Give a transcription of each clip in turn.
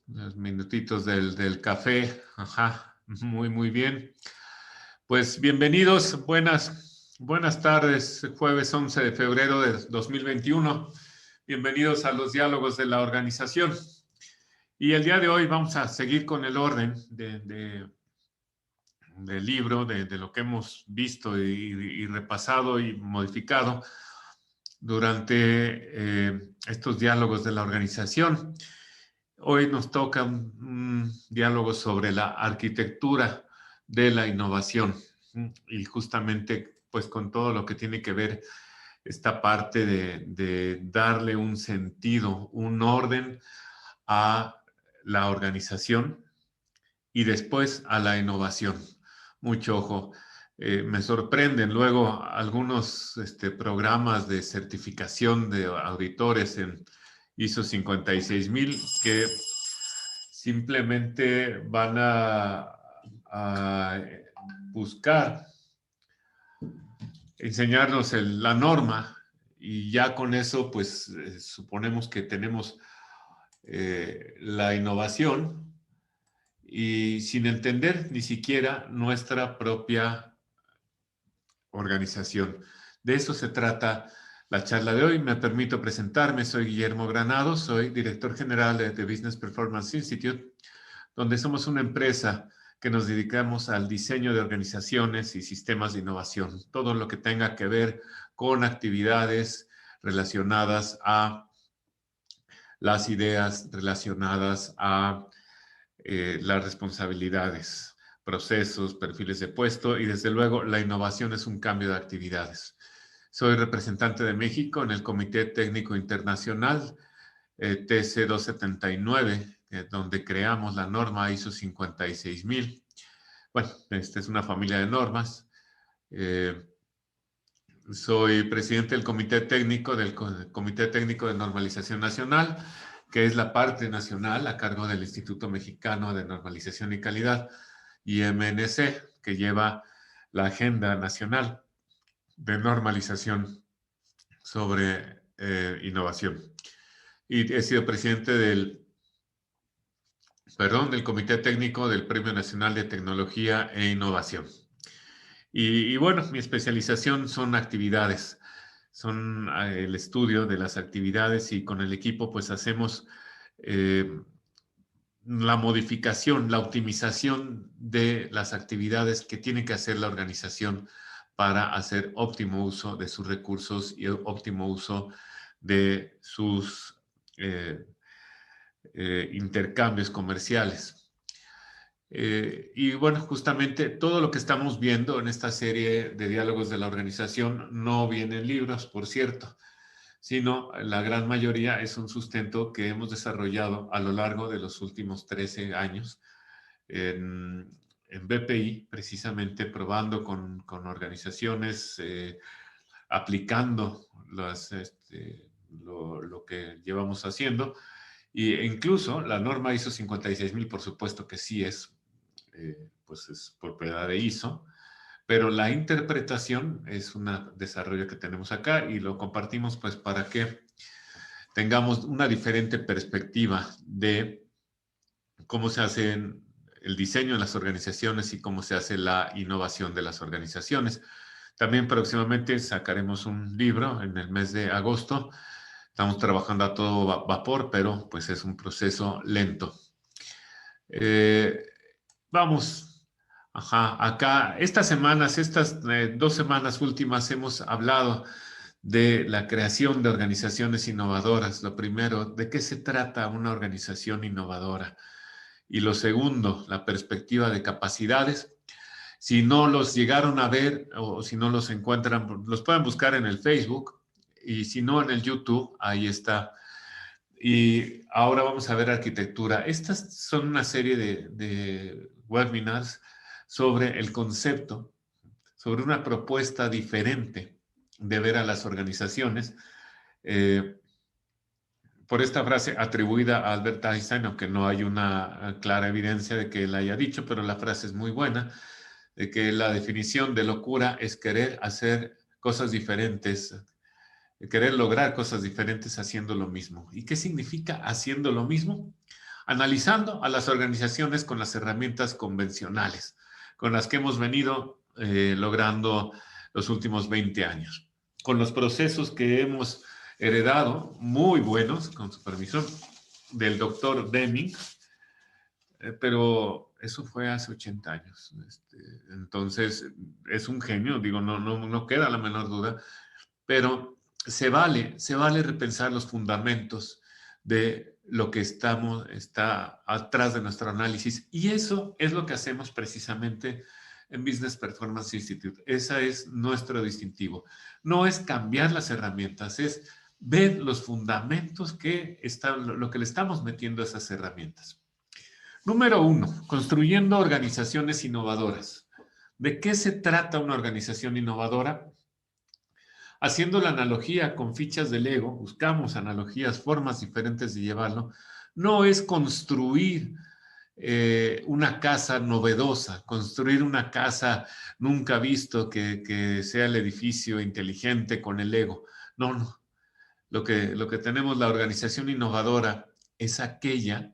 Los minutitos del café. Ajá, muy bien. Pues bienvenidos, buenas tardes, jueves 11 de febrero de 2021. Bienvenidos a los diálogos de la organización. Y el día de hoy vamos a seguir con el orden del libro, de lo que hemos visto y repasado y modificado durante estos diálogos de la organización. Hoy nos toca un diálogo sobre la arquitectura de la innovación y justamente pues con todo lo que tiene que ver esta parte de darle un sentido, un orden a la organización y después a la innovación. Mucho ojo. Me sorprenden luego algunos programas de certificación de auditores en ISO 56000 que simplemente van a buscar enseñarnos la norma y ya con eso pues suponemos que tenemos la innovación y sin entender ni siquiera nuestra propia organización. De eso se trata la charla de hoy. Me permito presentarme. Soy Guillermo Granado, soy director general de Business Performance Institute, donde somos una empresa que nos dedicamos al diseño de organizaciones y sistemas de innovación. Todo lo que tenga que ver con actividades relacionadas a las ideas, relacionadas a las responsabilidades, procesos, perfiles de puesto y desde luego la innovación es un cambio de actividades. Soy representante de México en el Comité Técnico Internacional TC 279, donde creamos la norma ISO 56000. Bueno, esta es una familia de normas. Soy presidente del Comité Técnico de Normalización Nacional, que es la parte nacional a cargo del Instituto Mexicano de Normalización y Calidad, y MNC, que lleva la agenda nacional de normalización sobre innovación. Y he sido presidente del Comité Técnico del Premio Nacional de Tecnología e Innovación. Y bueno, mi especialización son actividades, son el estudio de las actividades y con el equipo pues hacemos la modificación, la optimización de las actividades que tiene que hacer la organización para hacer óptimo uso de sus recursos y óptimo uso de sus intercambios comerciales. Y bueno, justamente todo lo que estamos viendo en esta serie de diálogos de la organización no viene en libros, por cierto, sino la gran mayoría es un sustento que hemos desarrollado a lo largo de los últimos 13 años en BPI, precisamente probando con organizaciones, aplicando lo que llevamos haciendo. E incluso la norma ISO 56000, por supuesto que sí pues es propiedad de ISO, pero la interpretación es un desarrollo que tenemos acá y lo compartimos pues para que tengamos una diferente perspectiva de cómo se hace el diseño en las organizaciones y cómo se hace la innovación de las organizaciones. También próximamente sacaremos un libro en el mes de agosto. Estamos trabajando a todo vapor, pero pues es un proceso lento. Vamos, acá, estas 2 semanas últimas hemos hablado de la creación de organizaciones innovadoras. Lo primero, ¿de qué se trata una organización innovadora? Y lo segundo, la perspectiva de capacidades. Si no los llegaron a ver o si no los encuentran, los pueden buscar en el Facebook y si no en el YouTube, ahí está. Y ahora vamos a ver arquitectura. Estas son una serie de webinars sobre el concepto, sobre una propuesta diferente de ver a las organizaciones. Por esta frase atribuida a Albert Einstein, aunque no hay una clara evidencia de que él haya dicho, pero la frase es muy buena, de que la definición de locura es querer hacer cosas diferentes, querer lograr cosas diferentes haciendo lo mismo. ¿Y qué significa haciendo lo mismo? analizando a las organizaciones con las herramientas convencionales, con las que hemos venido logrando los últimos 20 años, con los procesos que hemos heredado, muy buenos, con su permiso, del doctor Deming, pero eso fue hace 80 años. Entonces, es un genio, digo, no queda la menor duda, pero se vale repensar los fundamentos de lo que está atrás de nuestro análisis. Y eso es lo que hacemos precisamente en Business Performance Institute. Ese es nuestro distintivo. No es cambiar las herramientas, es ver los fundamentos lo que le estamos metiendo a esas herramientas. Número 1, construyendo organizaciones innovadoras. ¿De qué se trata una organización innovadora? Haciendo la analogía con fichas de Lego, buscamos analogías, formas diferentes de llevarlo. No es construir una casa novedosa, construir una casa nunca visto que sea el edificio inteligente con el Lego. No. Lo que tenemos, la organización innovadora, es aquella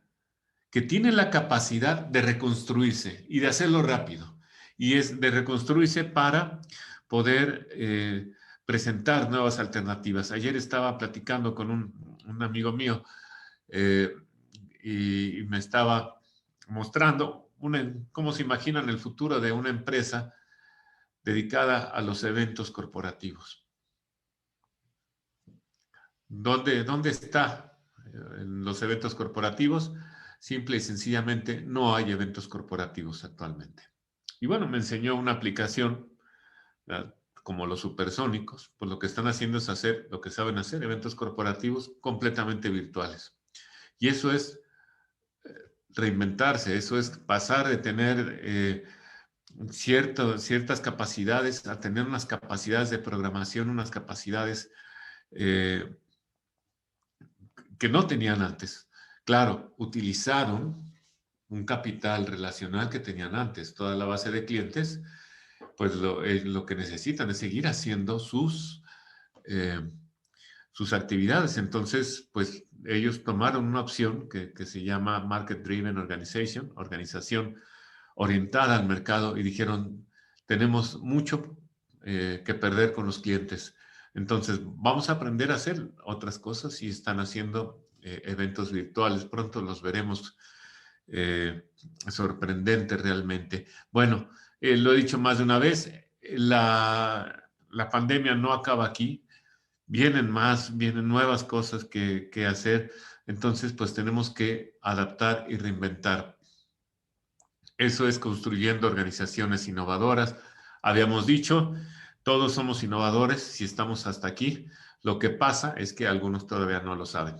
que tiene la capacidad de reconstruirse y de hacerlo rápido. Y es de reconstruirse para poder presentar nuevas alternativas. Ayer estaba platicando con un amigo mío y me estaba mostrando cómo se imaginan el futuro de una empresa dedicada a los eventos corporativos. ¿Dónde está en los eventos corporativos? Simple y sencillamente no hay eventos corporativos actualmente. Y bueno, me enseñó una aplicación, ¿verdad?, como los supersónicos, pues lo que están haciendo es hacer lo que saben hacer, eventos corporativos completamente virtuales. Y eso es reinventarse, eso es pasar de tener ciertas capacidades a tener unas capacidades de programación, unas capacidades que no tenían antes. Claro, utilizaron un capital relacional que tenían antes, toda la base de clientes, pues lo que necesitan es seguir haciendo sus actividades. Entonces, pues ellos tomaron una opción que se llama Market Driven Organization, organización orientada al mercado, y dijeron, tenemos mucho que perder con los clientes. Entonces, vamos a aprender a hacer otras cosas y están haciendo eventos virtuales. Pronto los veremos. Sorprendente realmente. Bueno, lo he dicho más de una vez, la pandemia no acaba aquí. Vienen nuevas cosas que hacer. Entonces, pues tenemos que adaptar y reinventar. Eso es construyendo organizaciones innovadoras. Habíamos dicho, todos somos innovadores si estamos hasta aquí. Lo que pasa es que algunos todavía no lo saben.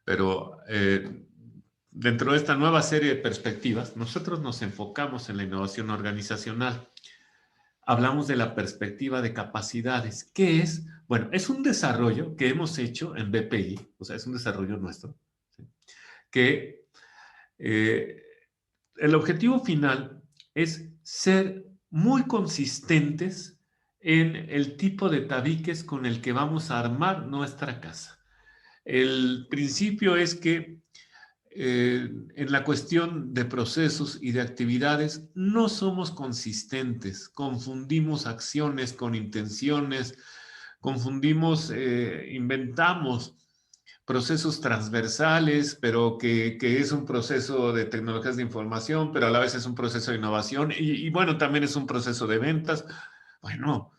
Pero dentro de esta nueva serie de perspectivas, nosotros nos enfocamos en la innovación organizacional. Hablamos de la perspectiva de capacidades. ¿Qué es? Bueno, es un desarrollo que hemos hecho en BPI, o sea, es un desarrollo nuestro, ¿sí?, que el objetivo final es ser muy consistentes en el tipo de tabiques con el que vamos a armar nuestra casa. El principio es que en la cuestión de procesos y de actividades no somos consistentes, confundimos acciones con intenciones, inventamos procesos transversales, pero que es un proceso de tecnologías de información, pero a la vez es un proceso de innovación y bueno, también es un proceso de ventas. Bueno,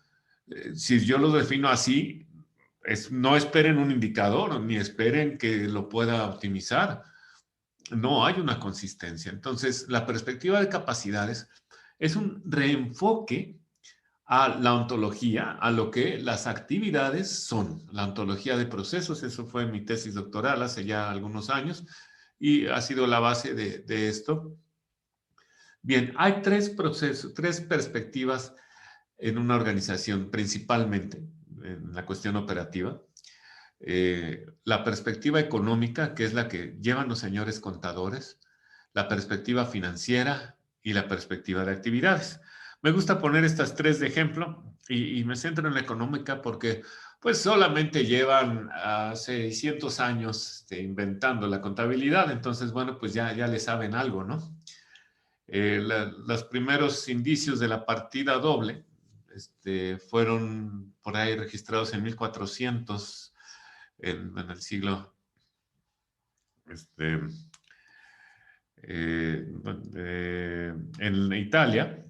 si yo lo defino así, no esperen un indicador, ni esperen que lo pueda optimizar. No hay una consistencia. Entonces, la perspectiva de capacidades es un reenfoque a la ontología, a lo que las actividades son. La ontología de procesos, eso fue mi tesis doctoral hace ya algunos años y ha sido la base de esto. Bien, hay tres perspectivas en una organización, principalmente en la cuestión operativa. La perspectiva económica, que es la que llevan los señores contadores, la perspectiva financiera y la perspectiva de actividades. Me gusta poner estas tres de ejemplo y me centro en la económica porque pues solamente llevan 600 años inventando la contabilidad, entonces, bueno, pues ya le saben algo, ¿no? Los primeros indicios de la partida doble fueron por ahí registrados en 1400, en el siglo, este, en Italia,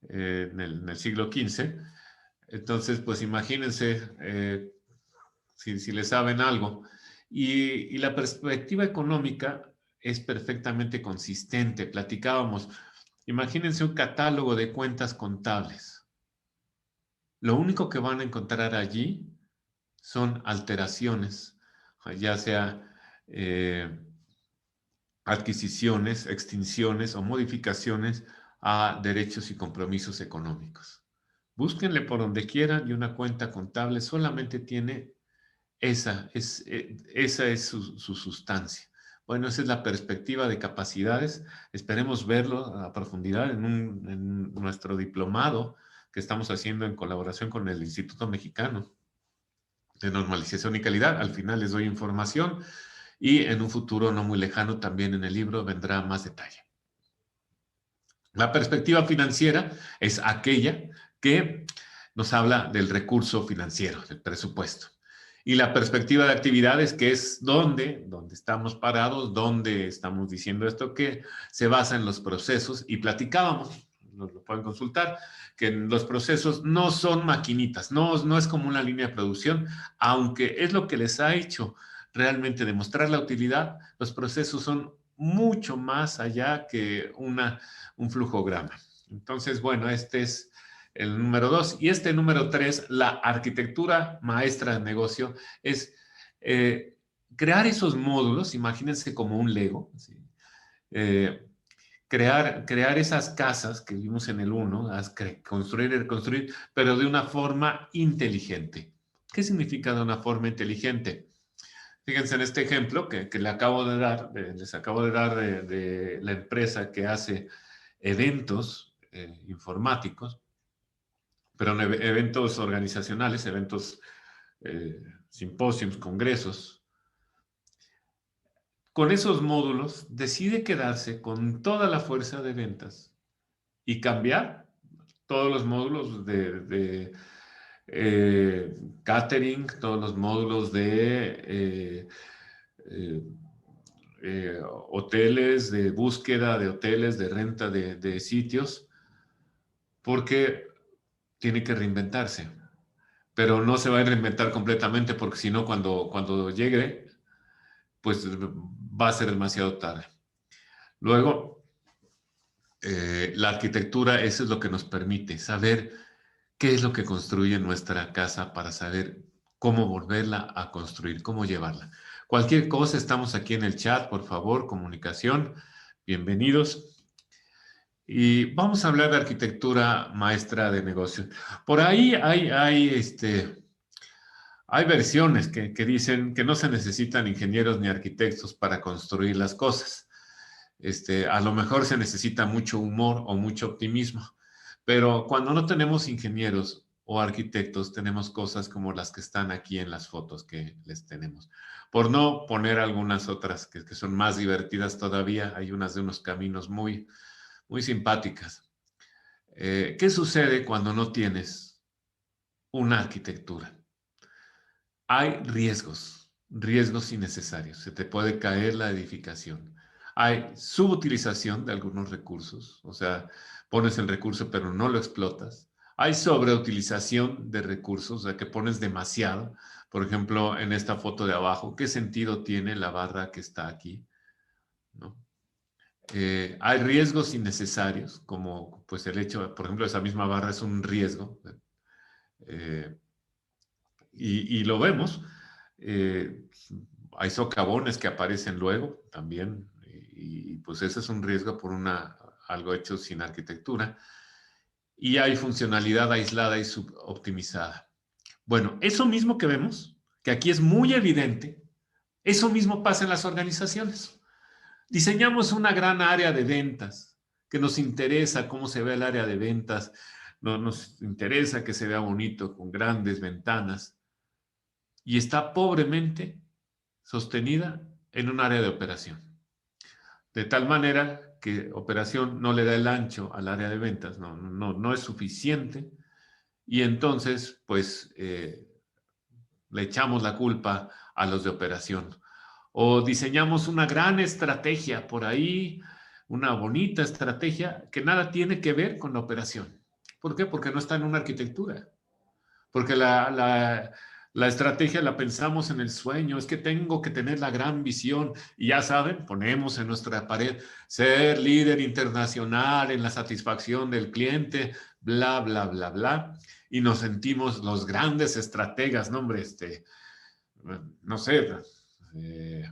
en el siglo XV. Entonces, pues imagínense si le saben algo. Y la perspectiva económica es perfectamente consistente. Platicábamos, imagínense un catálogo de cuentas contables. Lo único que van a encontrar allí son alteraciones, ya sea adquisiciones, extinciones o modificaciones a derechos y compromisos económicos. Búsquenle por donde quieran y una cuenta contable solamente tiene esa es su sustancia. Bueno, esa es la perspectiva de capacidades. Esperemos verlo a profundidad en nuestro diplomado que estamos haciendo en colaboración con el Instituto Mexicano de Normalización y Calidad. Al final les doy información y en un futuro no muy lejano también en el libro vendrá más detalle. La perspectiva financiera es aquella que nos habla del recurso financiero, del presupuesto. Y la perspectiva de actividades, que es dónde estamos parados, dónde estamos diciendo esto, que se basa en los procesos. Y platicábamos, nos lo pueden consultar, que los procesos no son maquinitas, no es como una línea de producción, aunque es lo que les ha hecho realmente demostrar la utilidad, los procesos son mucho más allá que un flujograma. Entonces, bueno, este es el número 2. Y este número 3, la arquitectura maestra de negocio, es crear esos módulos, imagínense como un Lego, ¿sí? Crear esas casas que vimos en el 1, construir y reconstruir, pero de una forma inteligente. ¿Qué significa de una forma inteligente? Fíjense en este ejemplo que les acabo de dar de la empresa que hace eventos informáticos, pero en eventos organizacionales, eventos, simposios, congresos. Con esos módulos decide quedarse con toda la fuerza de ventas y cambiar todos los módulos de catering, todos los módulos de hoteles, de búsqueda de hoteles, de renta de sitios, porque tiene que reinventarse. Pero no se va a reinventar completamente porque si no, cuando llegue, pues va a ser demasiado tarde. Luego, la arquitectura, eso es lo que nos permite saber qué es lo que construye nuestra casa para saber cómo volverla a construir, cómo llevarla. Cualquier cosa, estamos aquí en el chat, por favor, comunicación, bienvenidos. Y vamos a hablar de arquitectura maestra de negocios. Por ahí hay versiones que dicen que no se necesitan ingenieros ni arquitectos para construir las cosas. A lo mejor se necesita mucho humor o mucho optimismo, pero cuando no tenemos ingenieros o arquitectos, tenemos cosas como las que están aquí en las fotos que les tenemos. Por no poner algunas otras que son más divertidas todavía, hay unas de unos caminos muy, muy simpáticas. ¿Qué sucede cuando no tienes una arquitectura? Hay riesgos innecesarios. Se te puede caer la edificación. Hay subutilización de algunos recursos, o sea, pones el recurso pero no lo explotas. Hay sobreutilización de recursos, o sea, que pones demasiado. Por ejemplo, en esta foto de abajo, ¿qué sentido tiene la barra que está aquí? ¿No? Hay riesgos innecesarios, como pues el hecho, por ejemplo, esa misma barra es un riesgo. Eh, y lo vemos. Eh, Hay socavones que aparecen luego también, y pues ese es un riesgo por algo hecho sin arquitectura. Y hay funcionalidad aislada y suboptimizada. Bueno, eso mismo que vemos, que aquí es muy evidente, eso mismo pasa en las organizaciones. Diseñamos una gran área de ventas, que nos interesa cómo se ve el área de ventas, no nos interesa que se vea bonito con grandes ventanas y está pobremente sostenida en un área de operación. De tal manera que operación no le da el ancho al área de ventas, no es suficiente y entonces pues le echamos la culpa a los de operación. O diseñamos una gran estrategia por ahí, una bonita estrategia que nada tiene que ver con la operación. ¿Por qué? Porque no está en una arquitectura. Porque la estrategia la pensamos en el sueño, es que tengo que tener la gran visión y ya saben, ponemos en nuestra pared ser líder internacional en la satisfacción del cliente, bla, bla, bla, bla, y nos sentimos los grandes estrategas, no hombre, no sé, eh,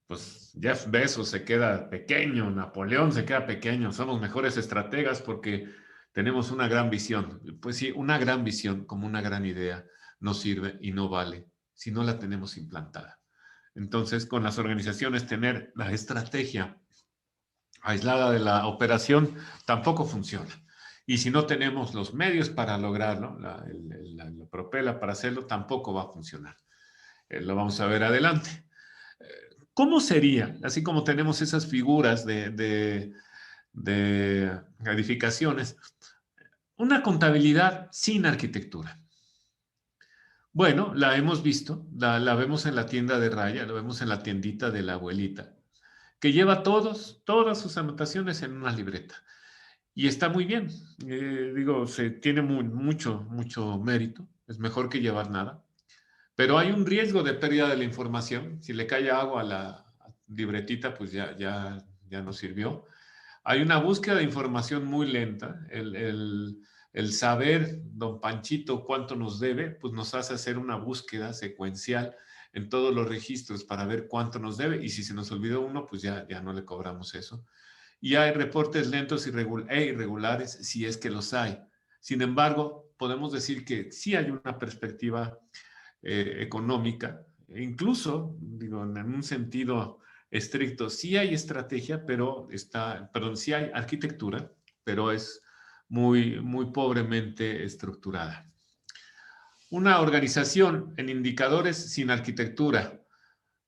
pues Jeff Bezos se queda pequeño, Napoleón se queda pequeño, somos mejores estrategas porque tenemos una gran visión. Pues sí, una gran visión como una gran idea no sirve y no vale si no la tenemos implantada. Entonces, con las organizaciones, tener la estrategia aislada de la operación tampoco funciona. Y si no tenemos los medios para lograrlo, la propela para hacerlo, tampoco va a funcionar. Lo vamos a ver adelante. ¿Cómo sería, así como tenemos esas figuras de edificaciones, una contabilidad sin arquitectura? Bueno, la hemos visto, la vemos en la tienda de raya, la vemos en la tiendita de la abuelita, que lleva todas sus anotaciones en una libreta. Y está muy bien. Digo, se tiene mucho mérito. Es mejor que llevar nada. Pero hay un riesgo de pérdida de la información. Si le cae agua a la libretita, pues ya no sirvió. Hay una búsqueda de información muy lenta. El saber, don Panchito, cuánto nos debe, pues nos hace hacer una búsqueda secuencial en todos los registros para ver cuánto nos debe. Y si se nos olvidó uno, pues ya no le cobramos eso. Y hay reportes lentos e irregulares, si es que los hay. Sin embargo, podemos decir que sí hay una perspectiva económica, incluso, digo, en un sentido estricto, sí hay estrategia, perdón, sí hay arquitectura, pero es muy pobremente estructurada. Una organización en indicadores sin arquitectura.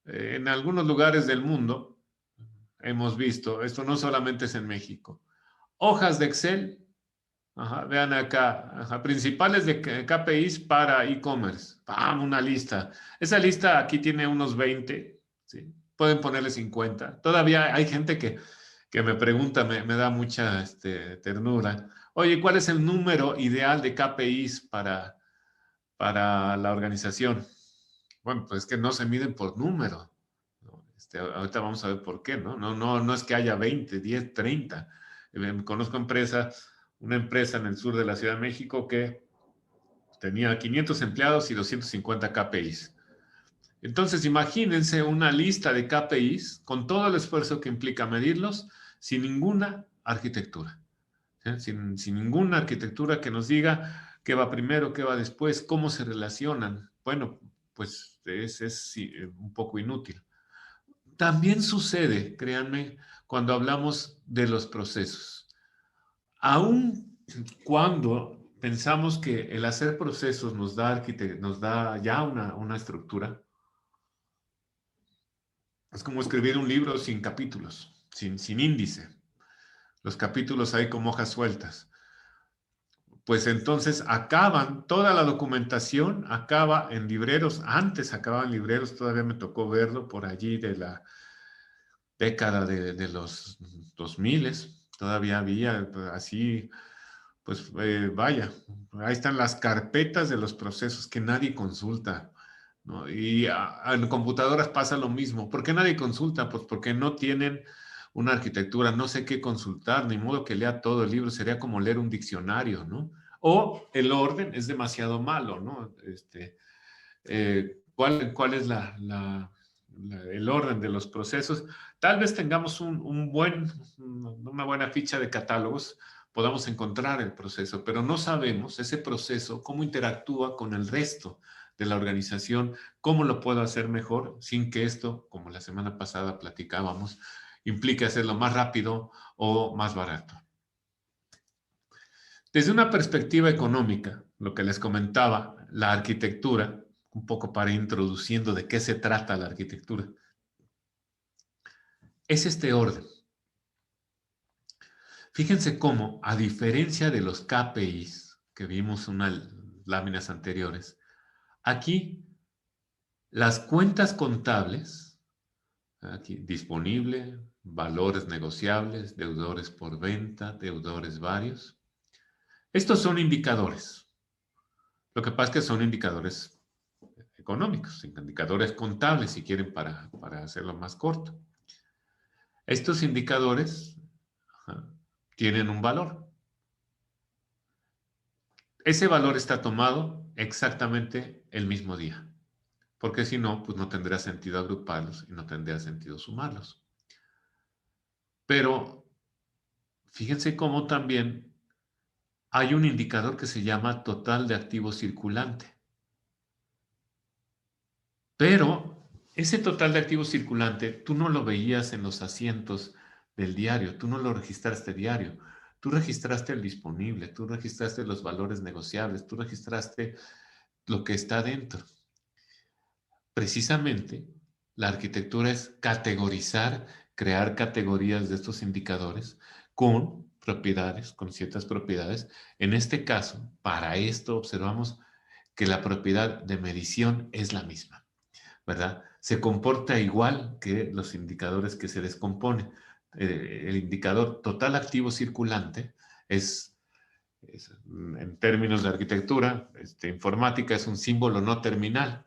En algunos lugares del mundo hemos visto, esto no solamente es en México, hojas de Excel. Ajá, vean acá, ajá, principales de KPIs para e-commerce. ¡Pam! Una lista. Esa lista aquí tiene unos 20, ¿sí? Pueden ponerle 50. Todavía hay gente que me pregunta, me da mucha ternura. Oye, ¿cuál es el número ideal de KPIs para la organización? Bueno, pues es que no se miden por número, ¿no? Ahorita vamos a ver por qué, ¿no? No es que haya 20, 10, 30. Conozco una empresa en el sur de la Ciudad de México que tenía 500 empleados y 250 KPIs. Entonces, imagínense una lista de KPIs con todo el esfuerzo que implica medirlos sin ninguna arquitectura. ¿Sí? Sin ninguna arquitectura que nos diga qué va primero, qué va después, cómo se relacionan. Bueno, pues es sí, un poco inútil. También sucede, créanme, cuando hablamos de los procesos. Aun cuando pensamos que el hacer procesos nos da ya una estructura, es como escribir un libro sin capítulos, sin índice. Los capítulos hay como hojas sueltas. Pues entonces toda la documentación acaba en libreros. Antes acababa en libreros, todavía me tocó verlo por allí de la década de los 2000. Todavía había así, pues vaya, ahí están las carpetas de los procesos que nadie consulta, ¿no? Y en computadoras pasa lo mismo. ¿Por qué nadie consulta? Pues porque no tienen una arquitectura, no sé qué consultar, ni modo que lea todo el libro, sería como leer un diccionario, ¿no? O el orden es demasiado malo, ¿no? ¿Cuál es el orden de los procesos? Tal vez tengamos una buena ficha de catálogos, podamos encontrar el proceso, pero no sabemos ese proceso, cómo interactúa con el resto de la organización, cómo lo puedo hacer mejor sin que esto, como la semana pasada platicábamos, implique hacerlo más rápido o más barato. Desde una perspectiva económica, lo que les comentaba, la arquitectura, un poco para ir introduciendo de qué se trata la arquitectura, es este orden. Fíjense cómo, a diferencia de los KPIs que vimos en unas láminas anteriores, aquí las cuentas contables, aquí disponible, valores negociables, deudores por venta, deudores varios. Estos son indicadores. Lo que pasa es que son indicadores económicos, indicadores contables, si quieren, para hacerlo más corto. Estos indicadores tienen un valor. Ese valor está tomado exactamente el mismo día, porque si no, pues no tendría sentido agruparlos y no tendría sentido sumarlos. Pero fíjense cómo también hay un indicador que se llama total de activo circulante. Pero ese total de activo circulante, tú no lo veías en los asientos del diario, tú no lo registraste diario, tú registraste el disponible, tú registraste los valores negociables, tú registraste lo que está dentro. Precisamente, la arquitectura es categorizar, crear categorías de estos indicadores con propiedades, con ciertas propiedades. En este caso, para esto observamos que la propiedad de medición es la misma, ¿verdad? Se comporta igual que los indicadores que se descomponen. El indicador total activo circulante es en términos de arquitectura, informática, es un símbolo no terminal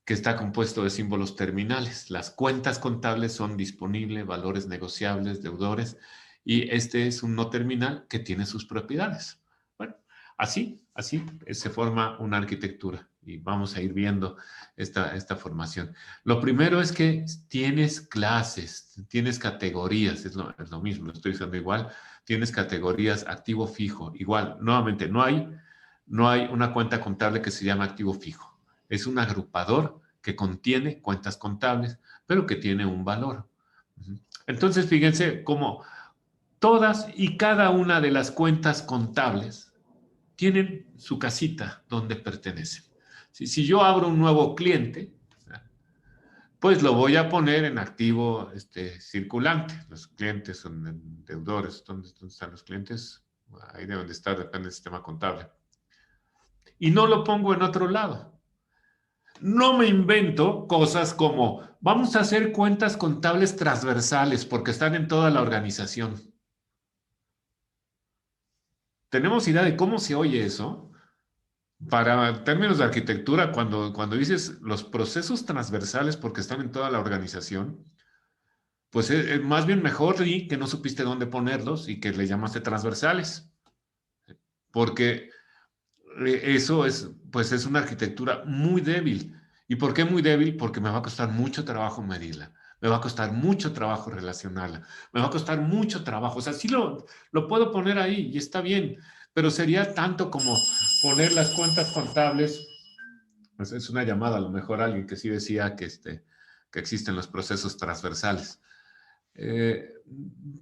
que está compuesto de símbolos terminales. Las cuentas contables son disponible, valores negociables, deudores, y este es un no terminal que tiene sus propiedades. Bueno, así se forma una arquitectura y vamos a ir viendo esta formación. Lo primero es que tienes clases, tienes categorías, es lo mismo, lo estoy diciendo igual, tienes categorías activo fijo, igual, nuevamente, no hay una cuenta contable que se llama activo fijo. Es un agrupador que contiene cuentas contables, pero que tiene un valor. Entonces, fíjense cómo todas y cada una de las cuentas contables tienen su casita donde pertenecen. Si yo abro un nuevo cliente, pues lo voy a poner en activo circulante. Los clientes son deudores. ¿Dónde están los clientes? Ahí deben de estar, depende del sistema contable. Y no lo pongo en otro lado. No me invento cosas como, vamos a hacer cuentas contables transversales porque están en toda la organización. ¿Tenemos idea de cómo se oye eso? Para términos de arquitectura, cuando dices los procesos transversales porque están en toda la organización, pues es más bien mejor y que no supiste dónde ponerlos y que le llamaste transversales. Porque eso pues es una arquitectura muy débil. ¿Y por qué muy débil? Porque me va a costar mucho trabajo medirla. Me va a costar mucho trabajo relacionarla. Me va a costar mucho trabajo. O sea, sí lo puedo poner ahí y está bien, pero sería tanto como poner las cuentas contables. Pues es una llamada, a lo mejor alguien que sí decía que existen los procesos transversales. Eh,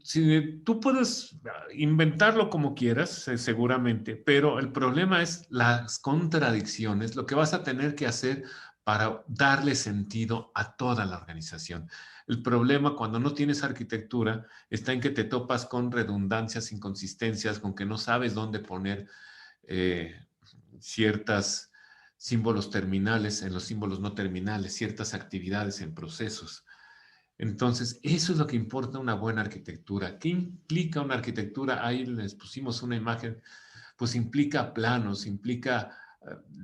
si tú puedes inventarlo como quieras, seguramente, pero el problema es las contradicciones, lo que vas a tener que hacer para darle sentido a toda la organización. El problema cuando no tienes arquitectura está en que te topas con redundancias, inconsistencias, con que no sabes dónde poner ciertos símbolos terminales en los símbolos no terminales, ciertas actividades en procesos. Entonces, eso es lo que importa una buena arquitectura. ¿Qué implica una arquitectura? Ahí les pusimos una imagen, pues implica planos, implica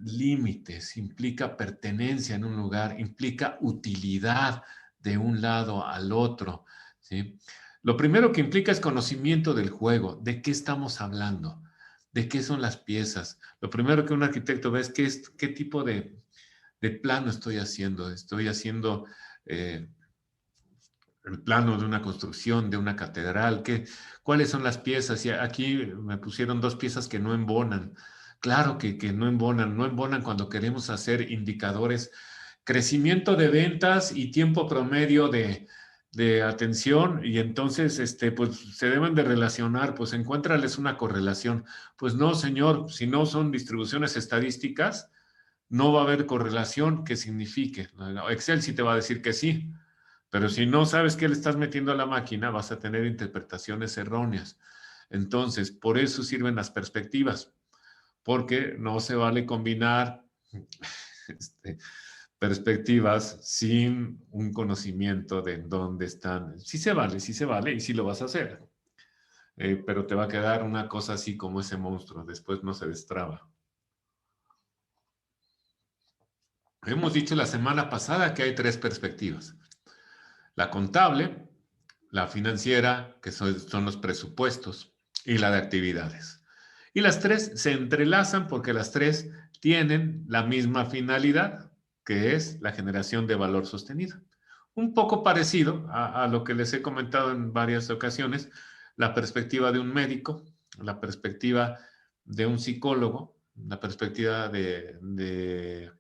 límites, implica pertenencia en un lugar, implica utilidad de un lado al otro, ¿sí? Lo primero que implica es conocimiento del juego, de qué estamos hablando, de qué son las piezas. Lo primero que un arquitecto ve es qué tipo de plano estoy haciendo. Estoy haciendo el plano de una construcción, de una catedral, cuáles son las piezas. Y aquí me pusieron dos piezas que no embonan. Claro que no embonan cuando queremos hacer indicadores, crecimiento de ventas y tiempo promedio de atención y entonces pues se deben de relacionar, pues encuéntrales una correlación. Pues no, señor, si no son distribuciones estadísticas, no va a haber correlación que signifique. Excel sí te va a decir que sí, pero si no sabes qué le estás metiendo a la máquina, vas a tener interpretaciones erróneas. Entonces, por eso sirven las perspectivas, porque no se vale combinar perspectivas sin un conocimiento de dónde están. Sí se vale y sí lo vas a hacer. Pero te va a quedar una cosa así como ese monstruo, después no se destraba. Hemos dicho la semana pasada que hay 3 perspectivas. La contable, la financiera, que son los presupuestos, y la de actividades. Y las 3 se entrelazan porque las 3 tienen la misma finalidad, que es la generación de valor sostenido. Un poco parecido a lo que les he comentado en varias ocasiones, la perspectiva de un médico, la perspectiva de un psicólogo, la perspectiva de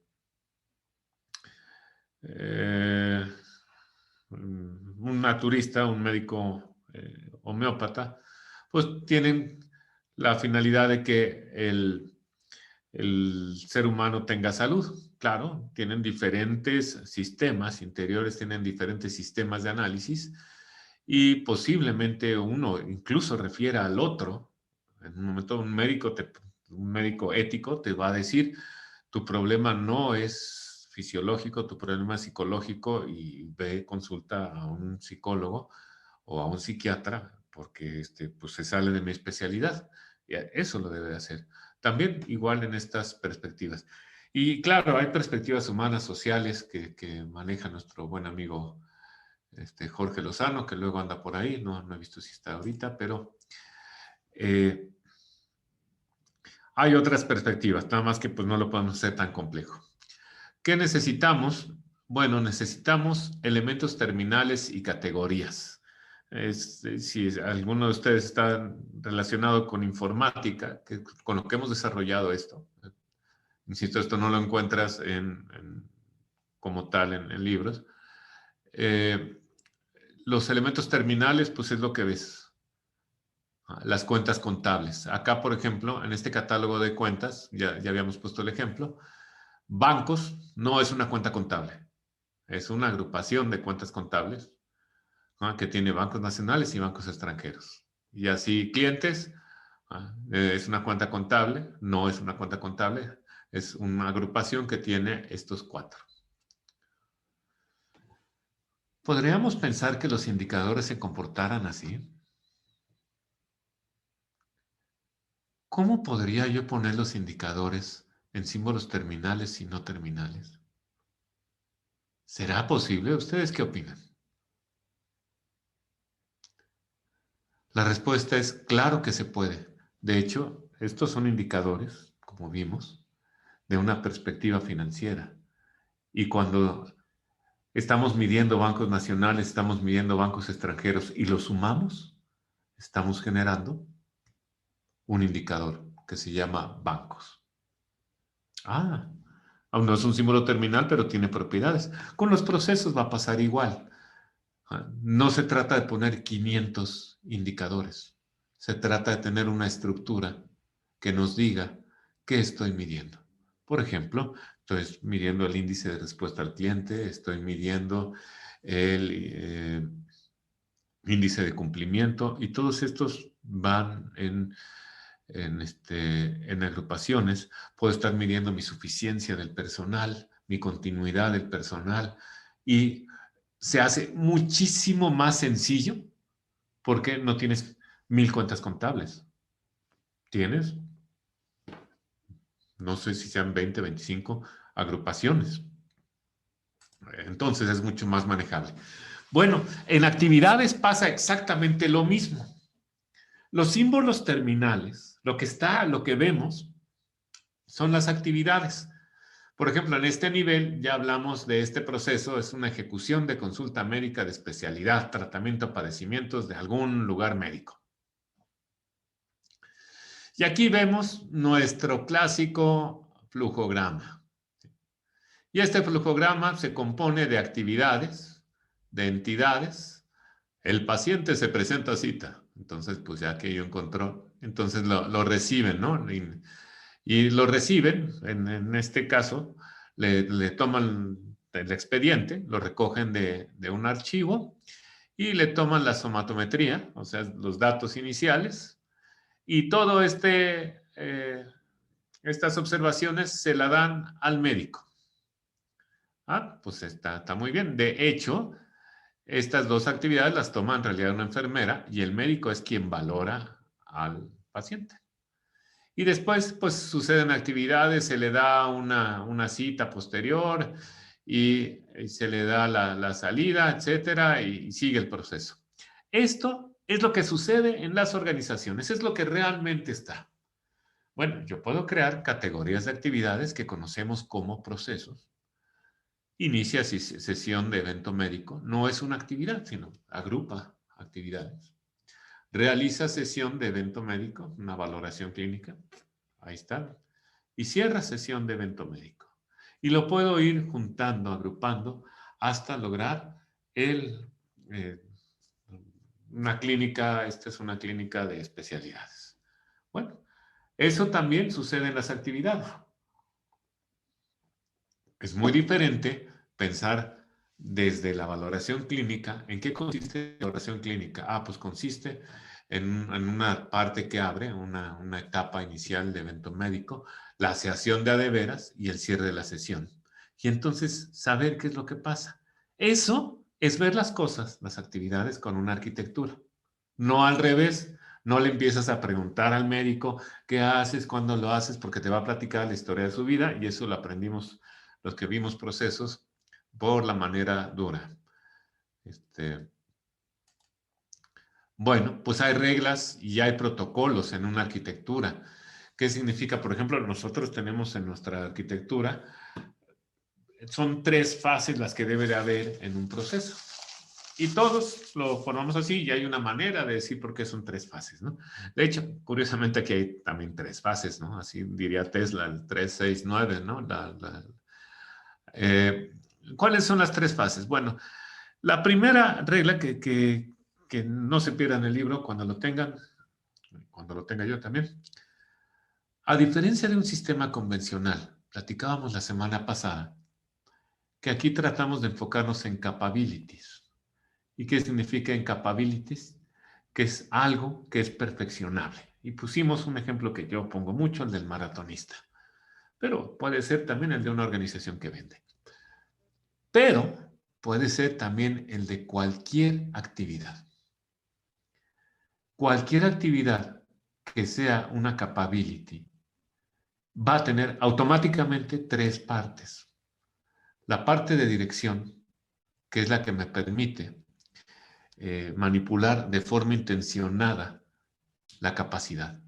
un naturista, un médico homeópata, pues tienen la finalidad de que el ser humano tenga salud. Claro, tienen diferentes sistemas interiores, tienen diferentes sistemas de análisis y posiblemente uno incluso refiera al otro. En un momento un médico ético te va a decir, tu problema no es fisiológico, tu problema es psicológico y ve, consulta a un psicólogo o a un psiquiatra porque pues se sale de mi especialidad. Y eso lo debe de hacer. También igual en estas perspectivas. Y claro, hay perspectivas humanas, sociales que maneja nuestro buen amigo Jorge Lozano, que luego anda por ahí, no he visto si está ahorita, pero eh, hay otras perspectivas, nada más que pues no lo podemos hacer tan complejo. ¿Qué necesitamos? Bueno, necesitamos elementos terminales y categorías. Si alguno de ustedes está relacionado con informática, con lo que hemos desarrollado esto, insisto, esto no lo encuentras como tal en libros. Los elementos terminales, pues es lo que ves. Las cuentas contables. Acá, por ejemplo, en este catálogo de cuentas, ya habíamos puesto el ejemplo, bancos no es una cuenta contable, es una agrupación de cuentas contables, ¿no?, que tiene bancos nacionales y bancos extranjeros. Y así clientes, es una cuenta contable, no es una cuenta contable, es una agrupación que tiene estos 4. ¿Podríamos pensar que los indicadores se comportaran así? ¿Cómo podría yo poner los indicadores en símbolos terminales y no terminales? ¿Será posible? ¿Ustedes qué opinan? La respuesta es claro que se puede. De hecho, estos son indicadores, como vimos, de una perspectiva financiera. Y cuando estamos midiendo bancos nacionales, estamos midiendo bancos extranjeros y los sumamos, estamos generando un indicador que se llama bancos. Aún no es un símbolo terminal, pero tiene propiedades. Con los procesos va a pasar igual. No se trata de poner 500 indicadores. Se trata de tener una estructura que nos diga qué estoy midiendo. Por ejemplo, estoy midiendo el índice de respuesta al cliente, estoy midiendo el índice de cumplimiento y todos estos van en agrupaciones. Puedo estar midiendo mi suficiencia del personal, mi continuidad del personal y se hace muchísimo más sencillo porque no tienes 1000 cuentas contables. Tienes, no sé si sean 20, 25 agrupaciones. Entonces es mucho más manejable. Bueno, en actividades pasa exactamente lo mismo. Los símbolos terminales, lo que vemos, son las actividades. Por ejemplo, en este nivel ya hablamos de este proceso, es una ejecución de consulta médica de especialidad, tratamiento, padecimientos de algún lugar médico. Y aquí vemos nuestro clásico flujograma. Y este flujograma se compone de actividades, de entidades El paciente se presenta a cita. Entonces, pues ya que yo encontró, entonces lo reciben, ¿no? Y lo reciben, en este caso, le toman el expediente, lo recogen de un archivo y le toman la somatometría, o sea, los datos iniciales, y todo estas observaciones se la dan al médico. Ah, pues está muy bien. De hecho, estas dos actividades las toma en realidad una enfermera y el médico es quien valora al paciente. Y después, pues suceden actividades, se le da una cita posterior y se le da la salida, etcétera, y sigue el proceso. Esto es lo que sucede en las organizaciones, es lo que realmente está. Bueno, yo puedo crear categorías de actividades que conocemos como procesos. Inicia sesión de evento médico. No es una actividad, sino agrupa actividades. Realiza sesión de evento médico, una valoración clínica. Ahí está. Y cierra sesión de evento médico. Y lo puedo ir juntando, agrupando, hasta lograr eh, una clínica. Esta es una clínica de especialidades. Bueno, eso también sucede en las actividades. Es muy diferente pensar desde la valoración clínica. ¿En qué consiste la valoración clínica? Ah, pues consiste en una parte que abre, una etapa inicial de evento médico, la aseación de a de veras y el cierre de la sesión. Y entonces saber qué es lo que pasa. Eso es ver las cosas, las actividades con una arquitectura. No al revés. No le empiezas a preguntar al médico qué haces, cuándo lo haces, porque te va a platicar la historia de su vida y eso lo aprendimos los que vimos procesos por la manera dura. Bueno, pues hay reglas y hay protocolos en una arquitectura. ¿Qué significa? Por ejemplo, nosotros tenemos en nuestra arquitectura, son 3 fases las que debe de haber en un proceso. Y todos lo formamos así y hay una manera de decir por qué son 3 fases, ¿no? De hecho, curiosamente aquí hay también 3 fases, ¿no? Así diría Tesla, el 3, 6, 9, ¿no? ¿Cuáles son las 3 fases? Bueno, la primera regla que no se pierda en el libro cuando lo tengan, cuando lo tenga yo también. A diferencia de un sistema convencional, platicábamos la semana pasada, que aquí tratamos de enfocarnos en capabilities. ¿Y qué significa en capabilities? Que es algo que es perfeccionable. Y pusimos un ejemplo que yo pongo mucho, el del maratonista. Pero puede ser también el de una organización que vende. Pero puede ser también el de cualquier actividad. Cualquier actividad que sea una capability va a tener automáticamente 3 partes. La parte de dirección, que es la que me permite manipular de forma intencionada la capacidad.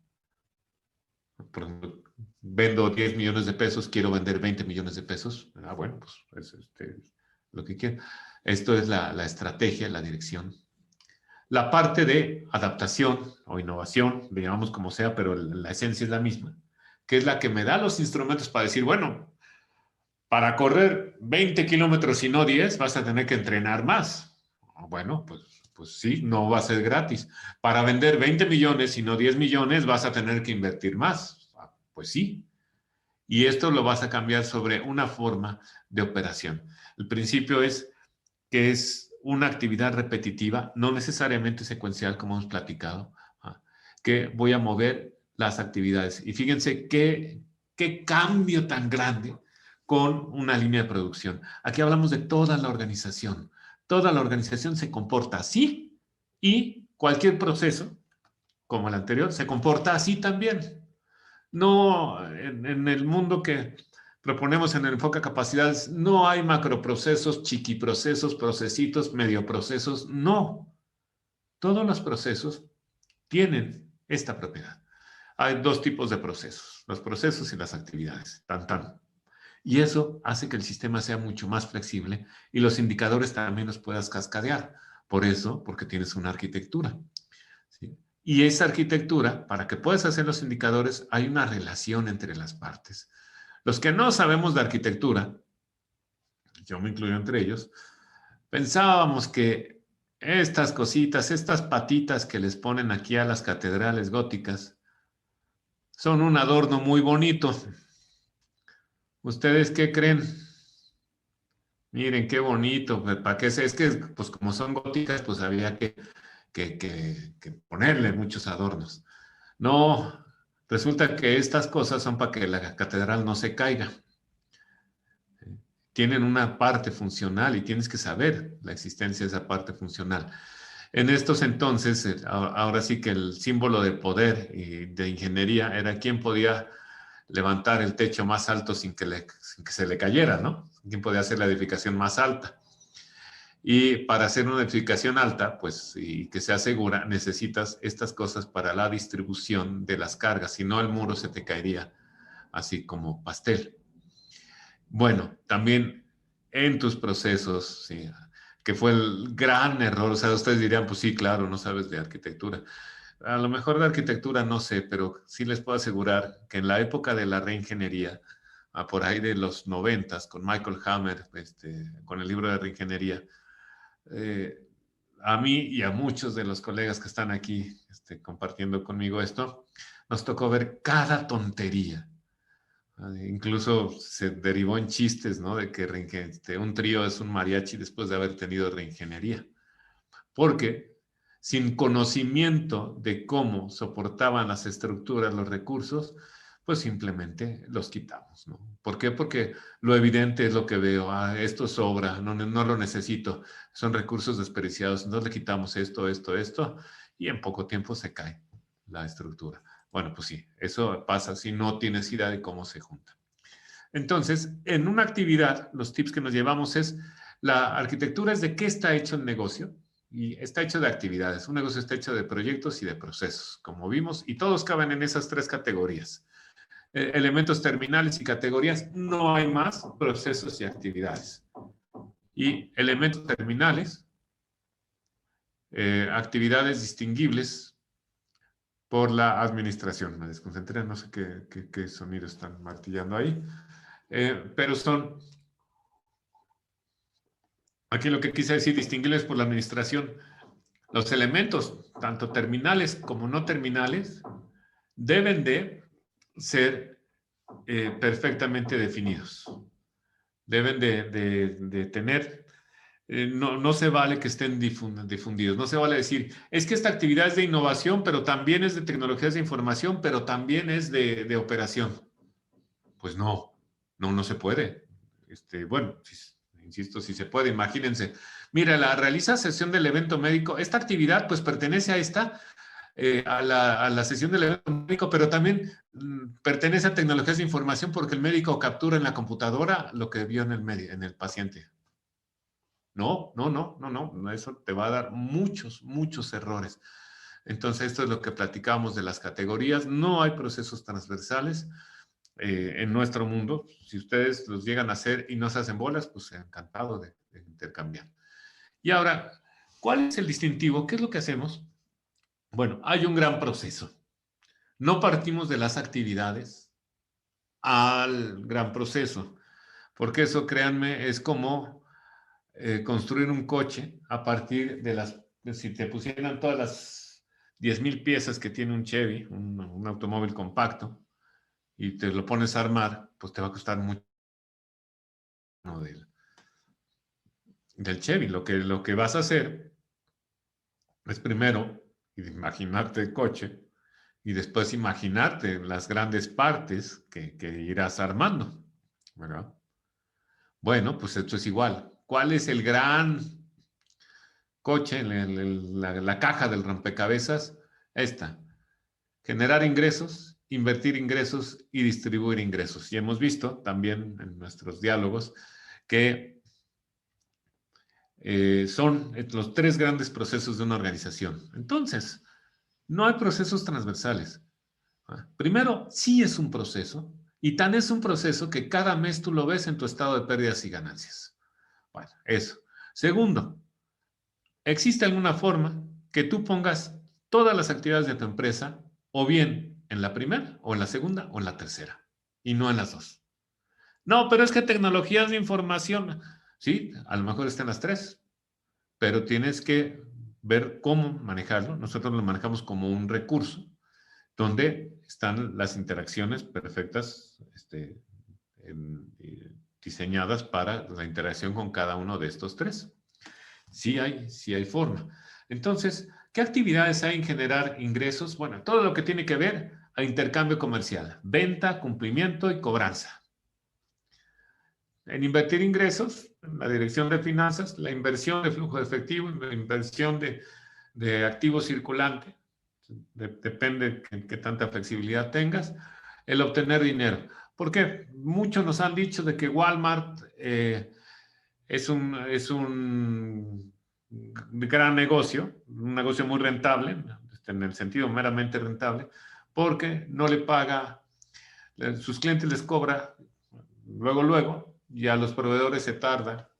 Por ejemplo, vendo 10 millones de pesos, quiero vender 20 millones de pesos. Ah, bueno, pues es lo que quiero. Esto es la estrategia, la dirección. La parte de adaptación o innovación, le llamamos como sea, pero la esencia es la misma, que es la que me da los instrumentos para decir, bueno, para correr 20 kilómetros y no 10, vas a tener que entrenar más. Bueno, pues sí, no va a ser gratis. Para vender 20 millones y no 10 millones, vas a tener que invertir más. Pues sí. Y esto lo vas a cambiar sobre una forma de operación. El principio es que es una actividad repetitiva, no necesariamente secuencial, como hemos platicado, que voy a mover las actividades. Y fíjense qué cambio tan grande con una línea de producción. Aquí hablamos de toda la organización. Toda la organización se comporta así y cualquier proceso, como el anterior, se comporta así también. No, en el mundo que proponemos en el enfoque a capacidades, no hay macroprocesos, chiquiprocesos, procesitos, medioprocesos, no. Todos los procesos tienen esta propiedad. Hay 2 tipos de procesos, los procesos y las actividades, tan tan. Y eso hace que el sistema sea mucho más flexible y los indicadores también los puedas cascadear. Por eso, porque tienes una arquitectura. ¿Sí? Y esa arquitectura, para que puedas hacer los indicadores, hay una relación entre las partes. Los que no sabemos de arquitectura, yo me incluyo entre ellos, pensábamos que estas cositas, estas patitas que les ponen aquí a las catedrales góticas, son un adorno muy bonito. ¿Ustedes qué creen? Miren, qué bonito. ¿Para qué es que, pues como son góticas, pues había que ponerle muchos adornos. No, resulta que estas cosas son para que la catedral no se caiga. Tienen una parte funcional y tienes que saber la existencia de esa parte funcional. En estos entonces, ahora sí que el símbolo de poder y de ingeniería era quién podía levantar el techo más alto sin que se le cayera, ¿no? Quién podía hacer la edificación más alta. Y para hacer una edificación alta, pues, y que sea segura, necesitas estas cosas para la distribución de las cargas, si no el muro se te caería así como pastel. Bueno, también en tus procesos, sí, que fue el gran error, o sea, ustedes dirían, pues sí, claro, no sabes de arquitectura. A lo mejor de arquitectura no sé, pero sí les puedo asegurar que en la época de la reingeniería, por ahí de los 90, con Michael Hammer, con el libro de reingeniería, eh, a mí y a muchos de los colegas que están aquí compartiendo conmigo esto, nos tocó ver cada tontería. Incluso se derivó en chistes, ¿no? De que un trío es un mariachi después de haber tenido reingeniería. Porque sin conocimiento de cómo soportaban las estructuras, los recursos, pues simplemente los quitamos, ¿no? ¿Por qué? Porque lo evidente es lo que veo. Esto sobra, no lo necesito. Son recursos desperdiciados. Entonces le quitamos esto, y en poco tiempo se cae la estructura. Bueno, pues sí, eso pasa si no tienes idea de cómo se junta. Entonces, en una actividad, los tips que nos llevamos es, la arquitectura es de qué está hecho el negocio y está hecho de actividades. Un negocio está hecho de proyectos y de procesos, como vimos, y todos caben en esas tres categorías. Elementos terminales y categorías, no hay más, procesos y actividades. Y elementos terminales, actividades distinguibles por la administración. Me desconcentré, no sé qué sonido están martillando ahí. Pero son, aquí lo que quise decir, distinguirles por la administración. Los elementos, tanto terminales como no terminales, deben de ser perfectamente definidos. Deben de tener, no se vale que estén difundidos. No se vale decir, es que esta actividad es de innovación, pero también es de tecnologías de información, pero también es de operación. Pues no se puede. Bueno, insisto, si se puede, imagínense. Mira, realiza sesión del evento médico. Esta actividad pues pertenece a a la sesión del evento médico, pero también pertenece a tecnologías de información porque el médico captura en la computadora lo que vio en el paciente. No, eso te va a dar muchos errores. Entonces, esto es lo que platicábamos de las categorías. No hay procesos transversales en nuestro mundo. Si ustedes los llegan a hacer y no se hacen bolas, pues encantado de intercambiar. Y ahora, ¿cuál es el distintivo? ¿Qué es lo que hacemos? Bueno, hay un gran proceso. No partimos de las actividades al gran proceso, porque eso, créanme, es como construir un coche a partir de si te pusieran todas las 10,000 piezas que tiene un Chevy, un automóvil compacto, y te lo pones a armar, pues te va a costar mucho del Chevy. Lo que vas a hacer es primero imaginarte el coche y después imaginarte las grandes partes que irás armando, ¿verdad? Bueno, pues esto es igual. ¿Cuál es el gran coche, la caja del rompecabezas? Esta. Generar ingresos, invertir ingresos y distribuir ingresos. Y hemos visto también en nuestros diálogos que son los tres grandes procesos de una organización. Entonces, no hay procesos transversales. Primero, sí es un proceso, y tan es un proceso que cada mes tú lo ves en tu estado de pérdidas y ganancias. Bueno, eso. Segundo, ¿existe alguna forma que tú pongas todas las actividades de tu empresa o bien en la primera, o en la segunda, o en la tercera, y no en las dos? No, pero es que tecnologías de información, sí, a lo mejor están las tres, pero tienes que ver cómo manejarlo. Nosotros lo manejamos como un recurso donde están las interacciones perfectas diseñadas para la interacción con cada uno de estos tres. Sí hay forma. Entonces, ¿qué actividades hay en generar ingresos? Bueno, todo lo que tiene que ver al intercambio comercial, venta, cumplimiento y cobranza. En invertir ingresos, la dirección de finanzas, la inversión de flujo de efectivo, la inversión de activo circulante, depende de qué tanta flexibilidad tengas, el obtener dinero. Porque muchos nos han dicho de que Walmart es un gran negocio, un negocio muy rentable, en el sentido meramente rentable, porque no le paga, sus clientes les cobra luego, y a los proveedores se tarda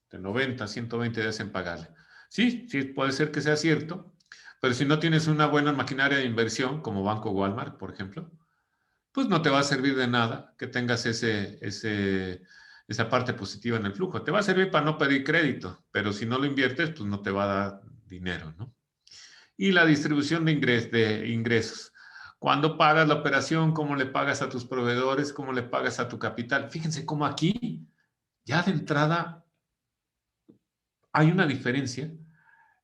de 90 a 120 días en pagarle. Sí, puede ser que sea cierto, pero si no tienes una buena maquinaria de inversión, como Banco Walmart, por ejemplo, pues no te va a servir de nada que tengas esa parte positiva en el flujo. Te va a servir para no pedir crédito, pero si no lo inviertes, pues no te va a dar dinero, ¿no? Y la distribución de ingresos. Cuando pagas la operación, cómo le pagas a tus proveedores, cómo le pagas a tu capital. Fíjense cómo aquí, ya de entrada, hay una diferencia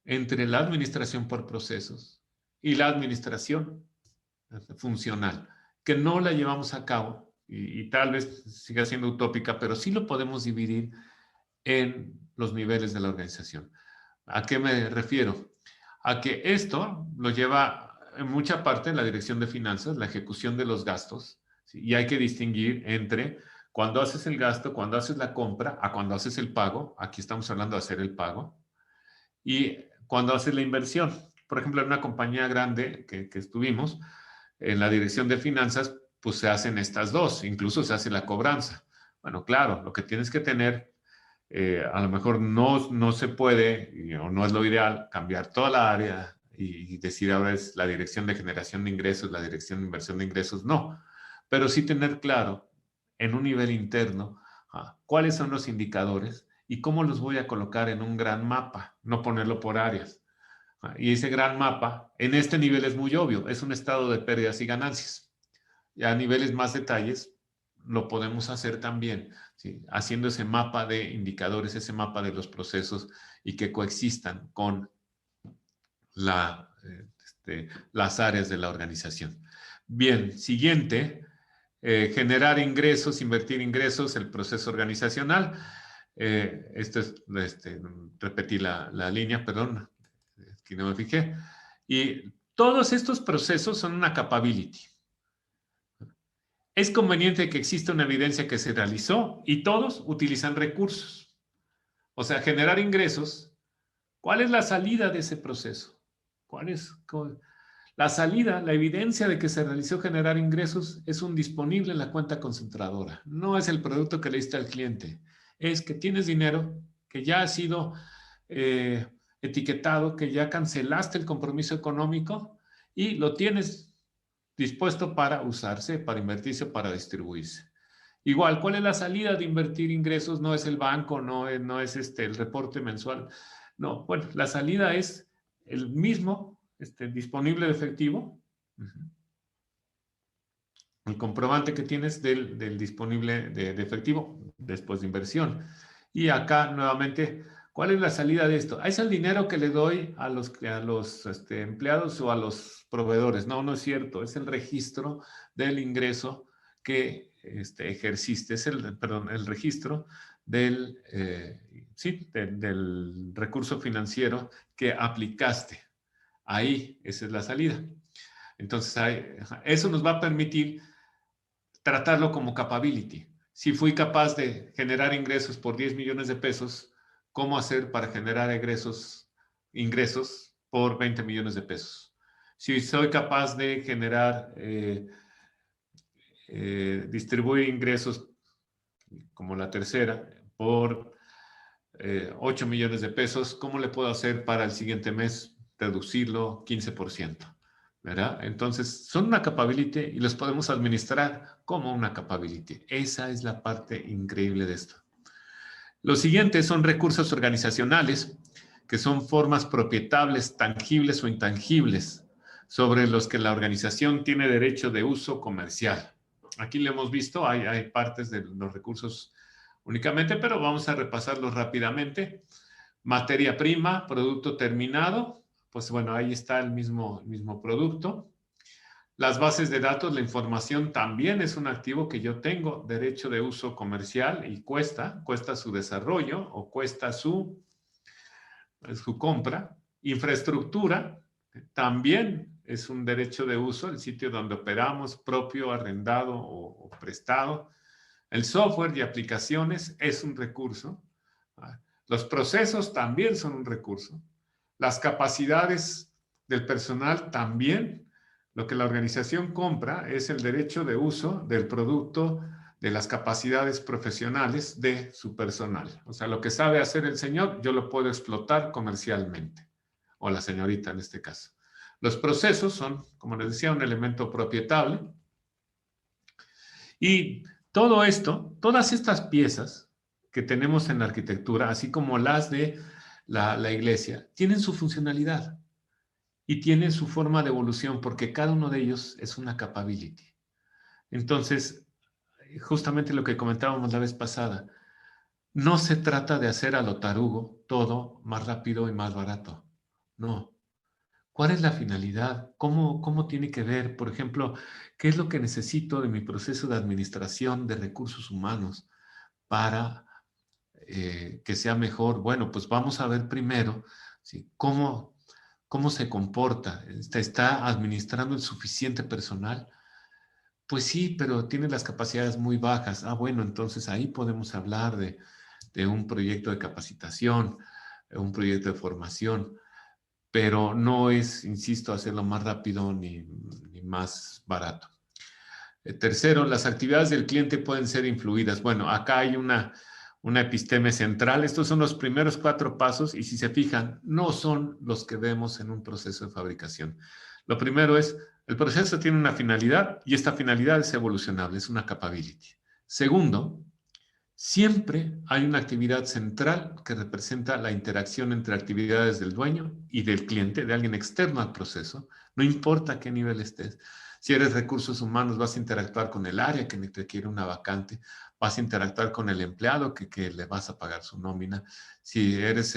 entre la administración por procesos y la administración funcional, que no la llevamos a cabo y tal vez siga siendo utópica, pero sí lo podemos dividir en los niveles de la organización. ¿A qué me refiero? A que esto lo lleva en mucha parte la dirección de finanzas, la ejecución de los gastos, ¿sí? Y hay que distinguir entre cuando haces el gasto, cuando haces la compra, a cuando haces el pago. Aquí estamos hablando de hacer el pago. Y cuando haces la inversión. Por ejemplo, en una compañía grande que estuvimos, en la dirección de finanzas, pues se hacen estas dos, incluso se hace la cobranza. Bueno, claro, lo que tienes que tener, a lo mejor no se puede, o no es lo ideal, cambiar toda la área y decir ahora es la dirección de generación de ingresos, la dirección de inversión de ingresos, no. Pero sí tener claro, en un nivel interno, cuáles son los indicadores y cómo los voy a colocar en un gran mapa, no ponerlo por áreas. Y ese gran mapa, en este nivel es muy obvio, es un estado de pérdidas y ganancias. Y a niveles más detalles, lo podemos hacer también, ¿sí? Haciendo ese mapa de indicadores, ese mapa de los procesos y que coexistan con las áreas de la organización. Bien, siguiente, generar ingresos, invertir ingresos, el proceso organizacional. Repetí la línea, perdón, aquí no me fijé. Y todos estos procesos son una capability. Es conveniente que exista una evidencia que se realizó y todos utilizan recursos. O sea, generar ingresos. ¿Cuál es la salida de ese proceso? ¿Cuál es la salida? La evidencia de que se realizó generar ingresos es un disponible en la cuenta concentradora. No es el producto que le diste al cliente. Es que tienes dinero que ya ha sido etiquetado, que ya cancelaste el compromiso económico y lo tienes dispuesto para usarse, para invertirse, para distribuirse. Igual, ¿cuál es la salida de invertir ingresos? No es el banco, no es el reporte mensual. No, bueno, la salida es el mismo disponible de efectivo, el comprobante que tienes del disponible de efectivo después de inversión. Y acá nuevamente, ¿cuál es la salida de esto? Es el dinero que le doy a los empleados o a los proveedores. No es cierto. Es el registro del ingreso que ejerciste. Es el registro del recurso financiero que aplicaste. Ahí, esa es la salida. Entonces, eso nos va a permitir tratarlo como capability. Si fui capaz de generar ingresos por 10 millones de pesos, ¿cómo hacer para generar ingresos por 20 millones de pesos? Si soy capaz de generar, distribuir ingresos como la tercera por 8 millones de pesos, ¿cómo le puedo hacer para el siguiente mes reducirlo 15%? ¿Verdad? Entonces, son una capability y los podemos administrar como una capability. Esa es la parte increíble de esto. Los siguientes son recursos organizacionales, que son formas propietables, tangibles o intangibles, sobre los que la organización tiene derecho de uso comercial. Aquí lo hemos visto, hay partes de los recursos únicamente, pero vamos a repasarlos rápidamente. Materia prima, producto terminado, pues bueno, ahí está el mismo producto. Las bases de datos, la información también es un activo que yo tengo derecho de uso comercial y cuesta su desarrollo o cuesta su compra. Infraestructura también es un derecho de uso, el sitio donde operamos, propio, arrendado o prestado. El software y aplicaciones es un recurso. Los procesos también son un recurso. Las capacidades del personal también. Lo que la organización compra es el derecho de uso del producto, de las capacidades profesionales de su personal. O sea, lo que sabe hacer el señor, yo lo puedo explotar comercialmente. O la señorita en este caso. Los procesos son, como les decía, un elemento propietable. Y todo esto, todas estas piezas que tenemos en la arquitectura, así como las de la iglesia, tienen su funcionalidad y tienen su forma de evolución porque cada uno de ellos es una capability. Entonces, justamente lo que comentábamos la vez pasada, no se trata de hacer a lo tarugo todo más rápido y más barato. No. ¿Cuál es la finalidad? ¿Cómo tiene que ver? Por ejemplo, ¿qué es lo que necesito de mi proceso de administración de recursos humanos para que sea mejor? Bueno, pues vamos a ver primero, ¿sí? ¿Cómo se comporta? ¿Está administrando el suficiente personal? Pues sí, pero tiene las capacidades muy bajas. Ah, bueno, entonces ahí podemos hablar de un proyecto de capacitación, un proyecto de formación, pero no es, insisto, hacerlo más rápido ni más barato. Tercero, las actividades del cliente pueden ser influidas. Bueno, acá hay una episteme central. Estos son los primeros 4 pasos y si se fijan, no son los que vemos en un proceso de fabricación. Lo primero es, el proceso tiene una finalidad y esta finalidad es evolucionable, es una capability. Segundo, siempre hay una actividad central que representa la interacción entre actividades del dueño y del cliente, de alguien externo al proceso, no importa a qué nivel estés. Si eres recursos humanos, vas a interactuar con el área que te quiere una vacante, vas a interactuar con el empleado que le vas a pagar su nómina. Si eres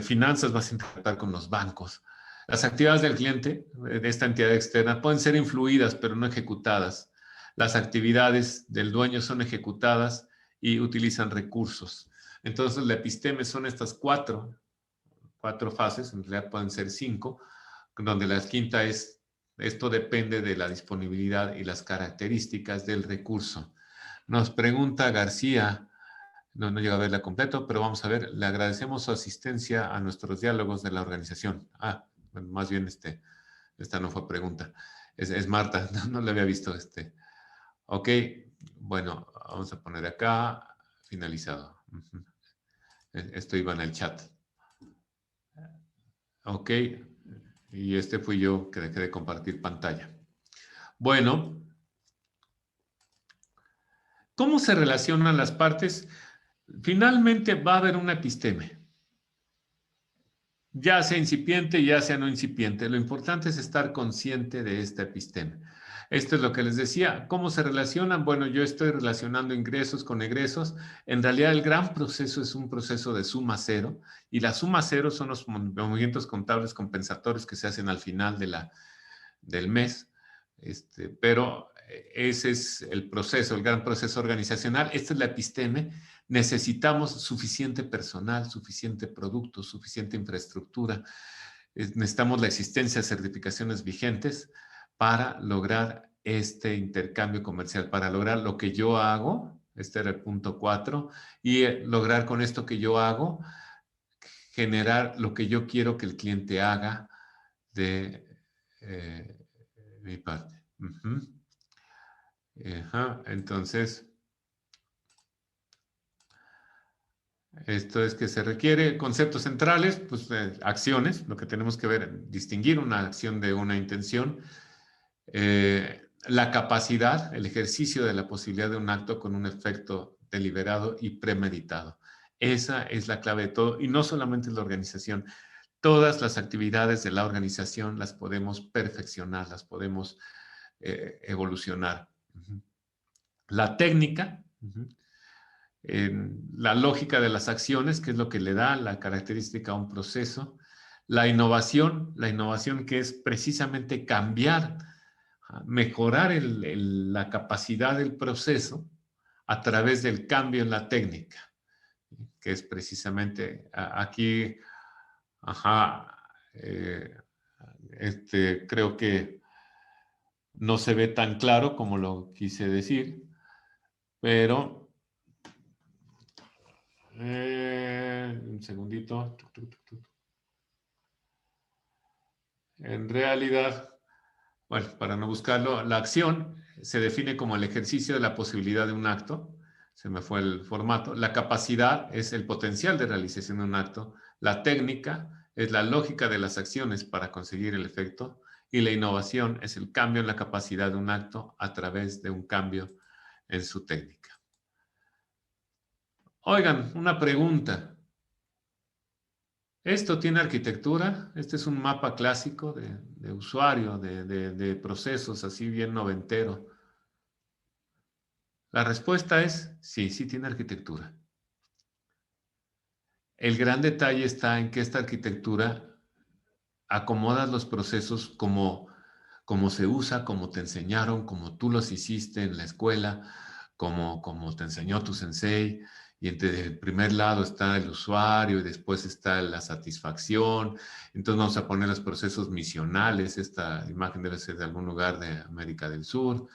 finanzas, vas a interactuar con los bancos. Las actividades del cliente, de esta entidad externa, pueden ser influidas, pero no ejecutadas. Las actividades del dueño son ejecutadas y utilizan recursos. Entonces, la episteme son estas 4 fases, en realidad pueden ser 5, donde la quinta es, esto depende de la disponibilidad y las características del recurso. Nos pregunta García, no llega a verla completo, pero vamos a ver, le agradecemos su asistencia a nuestros diálogos de la organización. Bueno, más bien esta no fue pregunta, es Marta, no le había visto Ok, bueno, vamos a poner acá, finalizado. Esto iba en el chat. Ok, y fui yo que dejé de compartir pantalla. Bueno, ¿cómo se relacionan las partes? Finalmente va a haber una episteme. Ya sea incipiente, ya sea no incipiente. Lo importante es estar consciente de esta episteme. Esto es lo que les decía. ¿Cómo se relacionan? Bueno, yo estoy relacionando ingresos con egresos. En realidad, el gran proceso es un proceso de suma cero. Y la suma cero son los movimientos contables compensatorios que se hacen al final del mes. Pero ese es el proceso, el gran proceso organizacional. Esta es la episteme. Necesitamos suficiente personal, suficiente producto, suficiente infraestructura. Necesitamos la existencia de certificaciones vigentes para lograr este intercambio comercial, para lograr lo que yo hago, este era el punto 4, y lograr con esto que yo hago, generar lo que yo quiero que el cliente haga de mi parte. Entonces, esto es que se requiere conceptos centrales, pues acciones, lo que tenemos que ver, distinguir una acción de una intención, la capacidad, el ejercicio de la posibilidad de un acto con un efecto deliberado y premeditado. Esa es la clave de todo. Y no solamente la organización. Todas las actividades de la organización las podemos perfeccionar, las podemos evolucionar. La técnica, la lógica de las acciones, que es lo que le da la característica a un proceso. La innovación que es precisamente cambiar, mejorar la capacidad del proceso a través del cambio en la técnica, que es precisamente aquí, creo que no se ve tan claro como lo quise decir, pero un segundito. En realidad, bueno, para no buscarlo, la acción se define como el ejercicio de la posibilidad de un acto. Se me fue el formato. La capacidad es el potencial de realización de un acto. La técnica es la lógica de las acciones para conseguir el efecto. Y la innovación es el cambio en la capacidad de un acto a través de un cambio en su técnica. Oigan, una pregunta. ¿Esto tiene arquitectura? Este es un mapa clásico de usuario, de procesos, así bien noventero. La respuesta es sí, sí tiene arquitectura. El gran detalle está en que esta arquitectura acomoda los procesos como se usa, como te enseñaron, como tú los hiciste en la escuela, como te enseñó tu sensei. Y entre el primer lado está el usuario y después está la satisfacción. Entonces vamos a poner los procesos misionales. Esta imagen debe ser de algún lugar de América del Sur.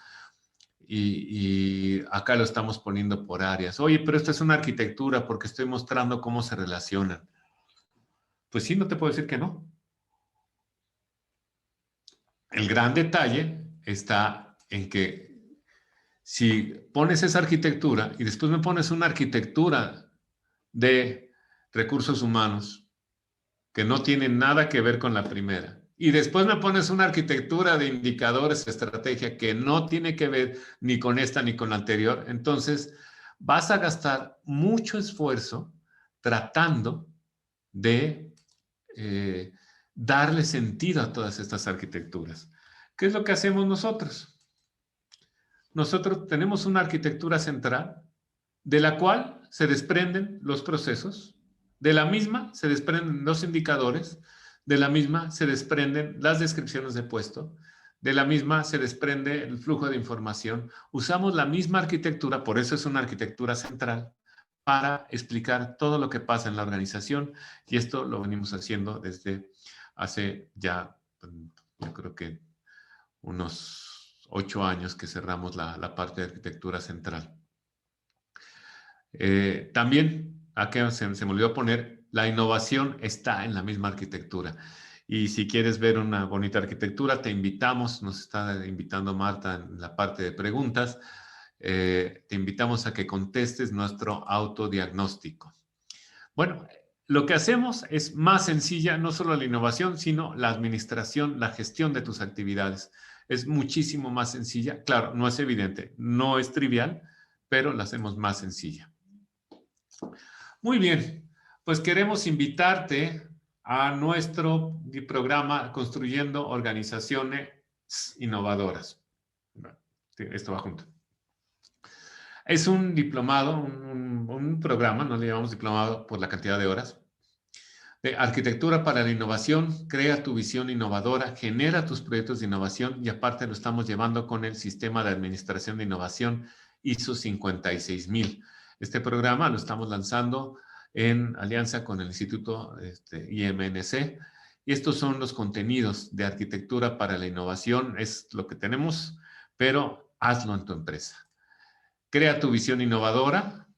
Y acá lo estamos poniendo por áreas. Oye, pero esta es una arquitectura porque estoy mostrando cómo se relacionan. Pues sí, no te puedo decir que no. El gran detalle está en que si pones esa arquitectura y después me pones una arquitectura de recursos humanos que no tiene nada que ver con la primera, y después me pones una arquitectura de indicadores, estrategia que no tiene que ver ni con esta ni con la anterior, entonces vas a gastar mucho esfuerzo tratando de darle sentido a todas estas arquitecturas. ¿Qué es lo que hacemos nosotros? Nosotros tenemos una arquitectura central de la cual se desprenden los procesos, de la misma se desprenden los indicadores, de la misma se desprenden las descripciones de puesto, de la misma se desprende el flujo de información. Usamos la misma arquitectura, por eso es una arquitectura central, para explicar todo lo que pasa en la organización, y esto lo venimos haciendo desde hace ya, yo creo que unos 8 años que cerramos la parte de arquitectura central. También, acá se me olvidó poner, la innovación está en la misma arquitectura. Y si quieres ver una bonita arquitectura, te invitamos, nos está invitando Marta en la parte de preguntas, te invitamos a que contestes nuestro autodiagnóstico. Bueno, lo que hacemos es más sencilla, no solo la innovación, sino la administración, la gestión de tus actividades. Es muchísimo más sencilla. Claro, no es evidente, no es trivial, pero la hacemos más sencilla. Muy bien, pues queremos invitarte a nuestro programa Construyendo Organizaciones Innovadoras. Esto va junto. Es un diplomado, un programa, no le llamamos diplomado por la cantidad de horas, de arquitectura para la innovación. Crea tu visión innovadora, genera tus proyectos de innovación, y aparte lo estamos llevando con el sistema de administración de innovación ISO 56000. Este programa lo estamos lanzando en alianza con el Instituto IMNC, y estos son los contenidos de arquitectura para la innovación. Es lo que tenemos, pero hazlo en tu empresa. Crea tu visión innovadora.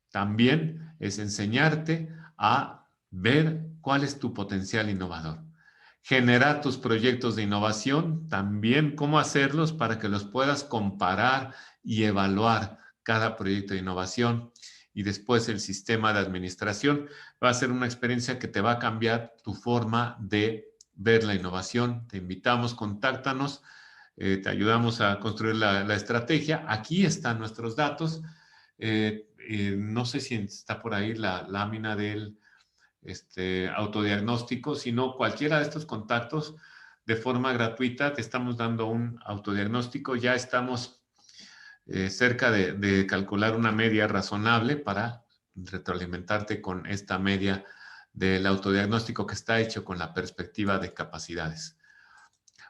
También es enseñarte a ver cuál es tu potencial innovador. Generar tus proyectos de innovación, también cómo hacerlos para que los puedas comparar y evaluar cada proyecto de innovación. Y después el sistema de administración va a ser una experiencia que te va a cambiar tu forma de ver la innovación. Te invitamos, contáctanos, te ayudamos a construir la estrategia. Aquí están nuestros datos. no sé si está por ahí la lámina del autodiagnóstico, sino cualquiera de estos contactos de forma gratuita. Te estamos dando un autodiagnóstico. Ya estamos cerca de calcular una media razonable para retroalimentarte con esta media del autodiagnóstico que está hecho con la perspectiva de capacidades.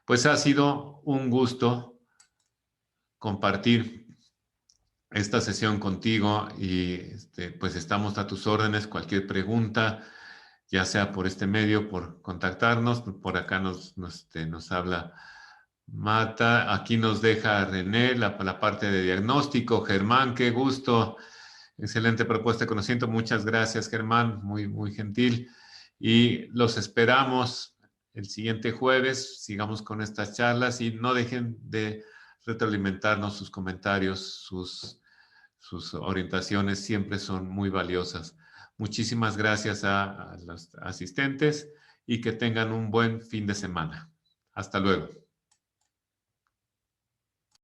Pues ha sido un gusto compartir esta sesión contigo y pues estamos a tus órdenes. Cualquier pregunta, ya sea por este medio, por contactarnos. Por acá nos habla Marta, aquí nos deja René la parte de diagnóstico. Germán, qué gusto, excelente propuesta de conocimiento. Muchas gracias, Germán, muy, muy gentil. Y los esperamos el siguiente jueves. Sigamos con estas charlas y no dejen de retroalimentarnos sus comentarios, sus orientaciones siempre son muy valiosas. Muchísimas gracias a los asistentes y que tengan un buen fin de semana. Hasta luego.